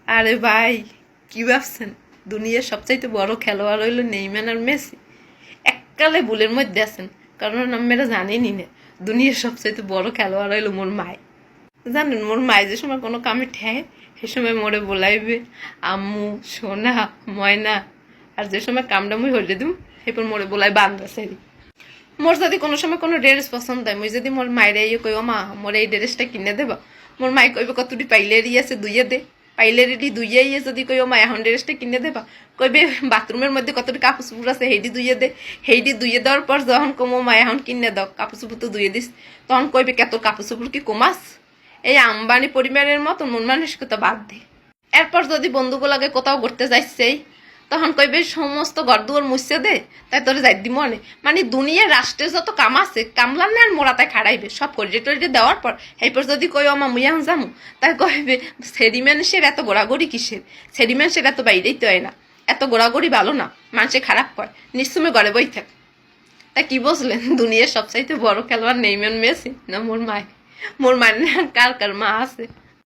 আরে ভাই, কি ভাবছেন দুনিয়ার সবচাইতে বড় খেলোয়াড় হইল নেইমার আর মেসি? এককালে ভুলের মধ্যে আছেন, কারণ আমরা জানেনই না দুনিয়ার সবচাইতে বড় খেলোয়াড় হইল মোর মায়। জানেন মোর মায় যে সময় কোনো কামে ঠেয় সে সময় মোরে বলাইবে আম্মু, সোনা, ময়না। আর যে সময় কামটা মুই হইলে দিম এরপর মোরে বলাই বান্দা সেরি। মোর যদি কোনো সময় কোনো ড্রেস পছন্দ হয়, মুই যদি মোর মায়ের ইয়ে কইব মা মোর এই ড্রেসটা কিনে দেবা, মোর মাই কইবে কতটি পাইলেরি আছে দুইয়ে দে। পাইলেরি দুইয়ে ইয়ে যদি কইব মা এখন ড্রেসটা কিনে দেবা, কইবে বাথরুমের মধ্যে কতটি কাপড় চুপুর আছে হেইডি দুইয়ে দে। হেইডি দুইয়ে দেওয়ার পর যখন কমো মা এখন কিনে দাও কাপড় চুপুর তো দুইয়ে দিস, তখন কইবে কত কাপড় চুপুর কি কমাস। এই আম্বানি পরিবারের মতন মন মানসিকতা বাদ দে। এরপর যদি বন্ধুগুলাকে কোথাও ঘুরতে যাইছে তখন কইবে সমস্ত ঘর দুয়ার মুছে দে, তাই তোরে যাই দিব মনে। মানে দুনিয়ার রাষ্ট্রের যত কাম আছে কামলার না আর মোড়াতায় খাড়াইবে সব করিয়ে টরিয়ে দেওয়ার পর এরপর যদি কই আমা মুই এখন যামু, তাই কইবে সেরি মানুষের এত গোড়াগড়ি কিসের, সেরি মানুষের এত বাইরেই তো হয় না, এত গোড়াগড়ি ভালো না, মানুষে খারাপ কয়, নিশ্চুমে ঘরে বই থাক। তাই কি বুঝলেন দুনিয়ার সবচাইতে বড় খেলোয়াড় নেইমার মেসি না মোর মায়? মোর মানে কার কার মা আছে।